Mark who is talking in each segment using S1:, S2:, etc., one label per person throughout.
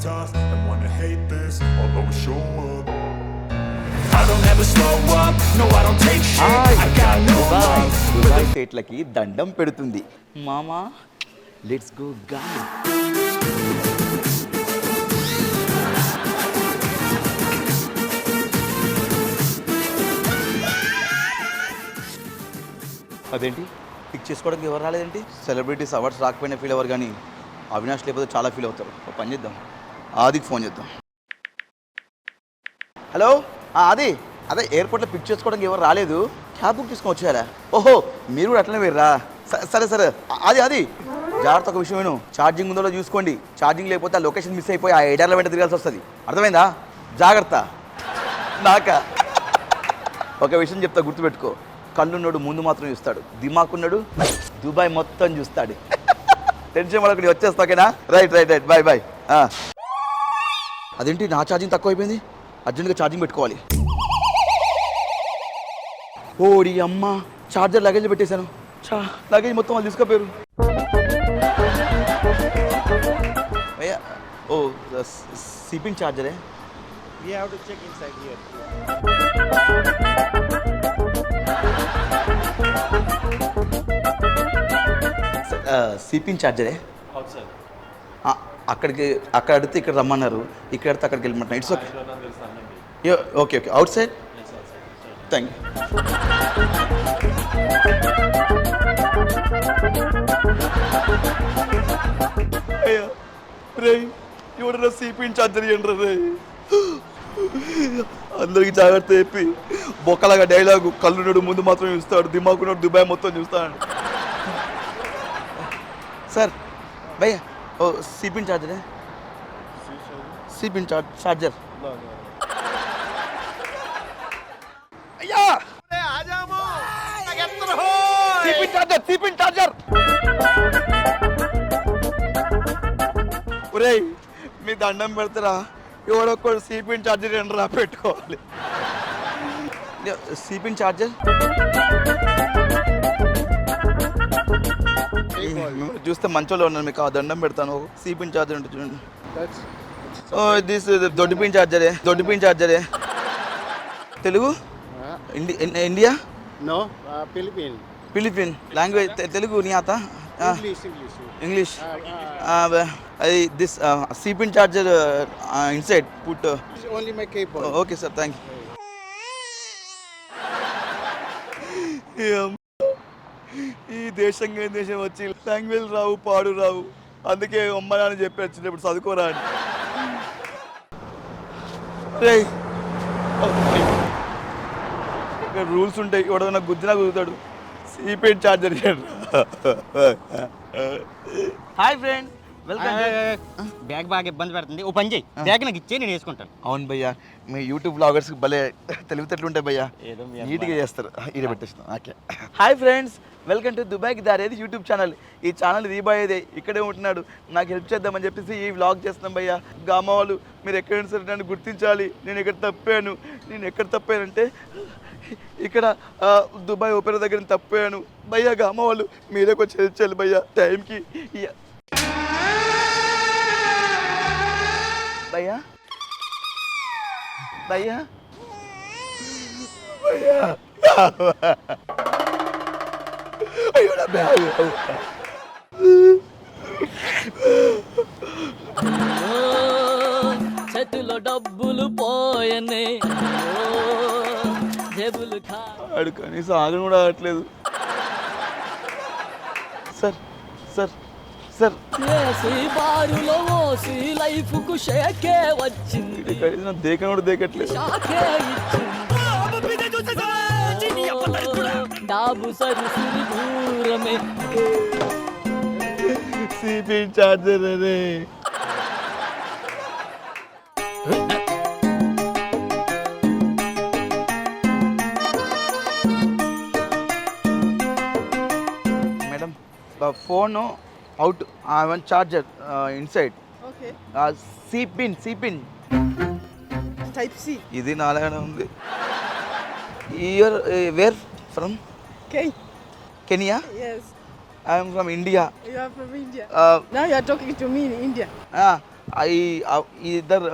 S1: tough and wanna hate this, I'll always show up. I don't ever slow up, no I don't take shit. I got no love.
S2: Dubai స్టేట్లకి దండం పెడుతుంది మామా. Let's go గా. అదేంటి pick చేసుకోవడానికి ఎవరు రాలేదేంటి? సెలబ్రిటీస్ అవార్డ్స్ రాకపోయినా ఫీల్ అవ్వరు, కానీ అవినాష్ లేకపోతే చాలా ఫీల్ అవుతారు. ఒక పని చేద్దాం, ఆదికి ఫోన్ చేద్దాం. హలో ఆది, అదే ఎయిర్పోర్ట్లో పిక్ చేసుకోవడానికి ఎవరు రాలేదు, క్యాబ్ బుక్ తీసుకొని వచ్చారా? ఓహో మీరు కూడా అట్లనే వేర్రా? సరే సరే అది జాగ్రత్త, ఒక విషయం విను, ఛార్జింగ్ ఉందో చూసుకోండి. ఛార్జింగ్ లేకపోతే ఆ లొకేషన్ మిస్ అయిపోయి ఆ ఎడార్ల వెంట తిరగాల్సి వస్తుంది, అర్థమైందా? జాగ్రత్త. నాకా ఒక విషయం చెప్తా, గుర్తుపెట్టుకో, కళ్ళున్నాడు ముందు మాత్రం చూస్తాడు, దిమాకున్నాడు దుబాయ్ మొత్తం చూస్తాడు. టెన్షన్ పడకుండా వచ్చేస్తా, ఓకేనా? Right bye. అదేంటి నా ఛార్జింగ్ తక్కువ అయిపోయింది, అర్జెంట్గా ఛార్జింగ్ పెట్టుకోవాలి. ఓడి అమ్మ, ఛార్జర్ లగేజ్ పెట్టేశాను. లగేజ్ మొత్తం వాళ్ళు తీసుకోపోయారు. అయ్యా ఓ సిపిన్ ఛార్జరే.
S3: We have to check inside here.
S2: C pin ఛార్జరే. అక్కడ అడిగితే ఇక్కడ రమ్మన్నారు, ఇక్కడ అడిగితే అక్కడికి వెళ్ళమంటున్నా. It's okay. Outside. Thank you. అయ్యా రే, ఎవడన్నా సిపిన్ ఛార్జర్ ఇవ్వండి రే. అందరికి జాగ్రత్త చెప్పి బొక్కలాగా డైలాగు, కళ్ళున్నాడు ముందు మాత్రం చూస్తాడు, దిమాకున్నాడు దుబాయ్ మొత్తం చూస్తాడు. సార్ భయ్యా ఓ సిపిన్ ఛార్జరే. C pin charger. అయ్యా సిపిన్ ఛార్జర్. ఒరేయ్ మీ దండం పెడతారా, ఎవడొక్కడు సిపిన్ ఛార్జర్ ఎండ్రా పెట్టుకోవాలి. సిపిన్ ఛార్జర్ చూస్తే మంచోళ్ళు ఉన్నారు, మీకు ఆ దండం పెడతాను. సిపిన్ ఛార్జర్ ఉంటుంది చూడండి. దిస్ దొడ్డిపిన్ ఛార్జరే. Telugu India
S3: No,
S2: Philippine language. Telugu నీ ఆతా? ఇంగ్లీష్. అది this C pin charger inside put.
S3: only my keyboard.
S2: Okay sir, thank you. ఈ దేశంగా దేశం వచ్చి లాంగ్వేజ్ రావు, పాడు రావు, అందుకే అమ్మ నాన్న చెప్పి వచ్చినప్పుడు చదువుకోరా అని. ఇక్కడ రూల్స్ ఉంటాయి, ఎవడన్నా గుద్దినా కుదుతాడు. C pin charger. Hi friend, welcome.
S4: Bag బాగా ఇబ్బంది పెడుతుంది, ఓ పని చేయి, బ్యాగ్ నాకు ఇచ్చే నేను వేసుకుంటాను.
S2: అవును భయ్యా, మీ యూట్యూబ్ బ్లాగర్స్ భలే తెలివితేటలు ఉంటాయి భయ్యా, నీట్గా చేస్తారు. ఈడ పెట్టేస్తాం. Okay. Hi friends, welcome to దుబాయ్కి దారేది యూట్యూబ్ ఛానల్. ఈ ఛానల్ రీబాయేదే, ఇక్కడే ఉంటున్నాడు, నాకు హెల్ప్ చేద్దామని చెప్పేసి ఈ వ్లాగ్ చేస్తున్నాం భయ్యా. గామ వాళ్ళు మీరు ఎక్కడైనా సరే నన్ను గుర్తించాలి, నేను ఎక్కడ తప్పానంటే ఇక్కడ దుబాయ్ ఓపెరా దగ్గర తప్పాను భయ్యా. గామ వాళ్ళు మీరే కొంచెం హెల్ప్ చేయాలి భయ్యా టైంకి. భయ్యా భయ్యా అయ్యో నా బ్యాగ్.
S5: చేతిలో డబ్బులు పోయనే, జేబులు
S2: ఆడు కనీసం ఆగను కూడా ఆగట్లేదు. సార్ సార్ సార్
S5: బారులో మోసి లైఫ్ కు షేకే వచ్చింది,
S2: కనీసం దేకను కూడా దేకట్లేదు.
S5: షాకే ఇచ్చింది, డాబు సరిసిరి దూరమే.
S2: సిపిన్ ఛార్జర్ అరే. Madam phone out, one charger inside.
S6: Okay.
S2: సిపిన్
S6: Type C.
S2: ఇది నాలాగానే ఉంది. You are where from? Kenya?
S6: Yes.
S2: I am from India.
S6: You are from India.
S2: Uh,
S6: Now you are talking to me in India.
S2: ఇద్దరు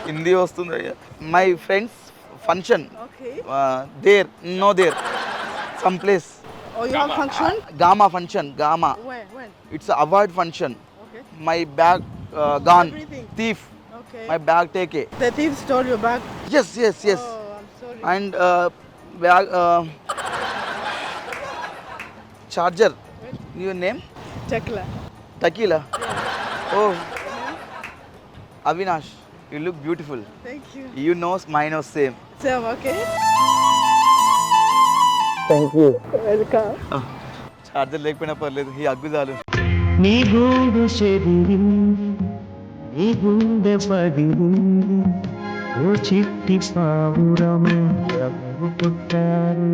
S2: హిందీ వస్తుంది అయ్యా. My friends function
S6: Okay.
S2: There no there some place
S6: Oh, you have function?
S2: Gama function Gama
S6: When?
S2: It's award function
S6: Okay.
S2: My bag gone
S6: Everything.
S2: Thief
S6: Okay.
S2: My bag take
S6: The thief stole your bag.
S2: Yes yes yes
S6: Oh, I'm sorry.
S2: And bag charger your name
S6: Tekla.
S2: Tekla oh Avinash you look beautiful
S6: Thank you.
S2: You nose my nose same
S6: Sam, okay?
S2: Thank you
S6: Welcome.
S2: Charger లేకపోయినా పర్లేదు ఈ అగ్గు చాలు
S7: నీ గూడు చెదిరింది నీ గుండె పగిలింది ఓ చిట్టి పావురము పుట్టారు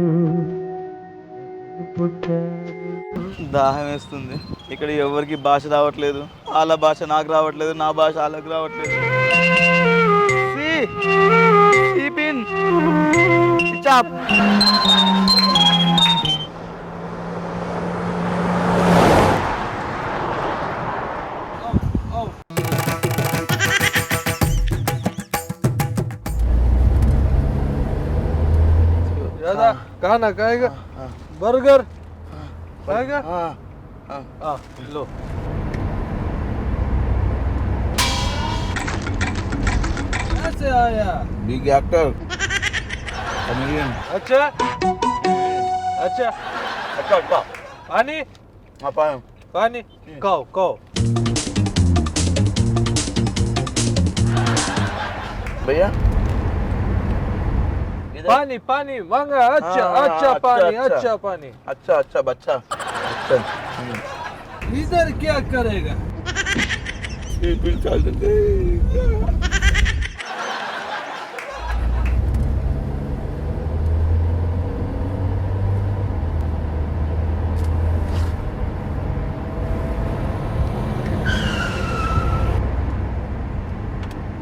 S2: దాహం వేస్తుంది ఇక్కడ ఎవరికి భాష రావట్లేదు వాళ్ళ భాష నాకు రావట్లేదు నా భాష వాళ్ళకి రావట్లేదు చాప్
S3: दादा खाना खाएगा बर्गर खाएगा लो कैसे आया
S2: बिग एक्टर कॉमेडियन
S3: अच्छा अच्छा
S2: अच्छा
S3: पानी
S2: पानी
S3: पानी खाओ खाओ
S2: भैया
S3: पानी पानी मांगा अच्छा
S2: हाँ,
S3: अच्छा
S2: अच्छा,
S3: पानी
S2: अच्छा।
S3: अच्छा पानी
S2: अच्छा अच्छा बच्चा अच्छा
S3: इधर क्या करेगा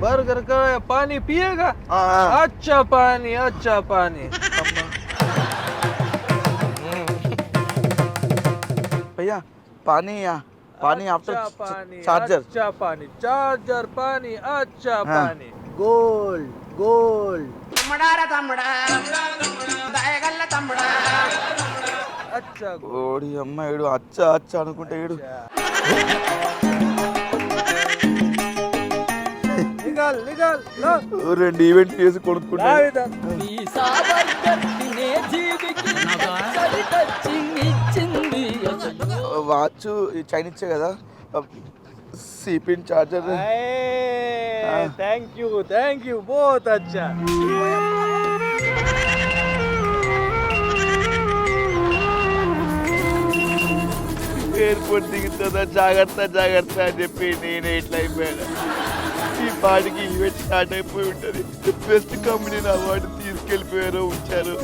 S3: बर्गर का पानी पिएगा अच्छा पानी
S2: भैया पानी पानी आफ्टर
S3: अच्छा पानी
S2: चार्जर
S3: अच्छा पानी चार्जर पानी अच्छा
S2: हाँ।
S3: पानी गोल्ड गोल्ड अच्छा
S2: ఓడి అమ్మ ఏడు అచ్చ అచ్చ అనుకుంటే ఏడు
S3: निकाल निकाल लो
S2: రెండు ఈవెంట్ చేసి కొనుక్కుంటా
S3: इधर
S5: వీసా బర్గర్ తినే జీవికి చలి టచింగ్ ఇచ్చింది అసలు
S2: వాచ్ చైనీస్ కదా సిపిన్ చార్జర్
S3: थैंक यू बहुत अच्छा
S2: ఎయిర్పోర్ట్ దిగుతుందా జాగ్రత్త జాగ్రత్త అని చెప్పి నేను ఇట్లా అయిపోయాను ఈ పాటికి ఈవెంట్ స్టార్ట్ అయిపోయి ఉంటుంది బెస్ట్ కంపెనీ అవార్డు తీసుకెళ్ళిపోయారు ఉంచారు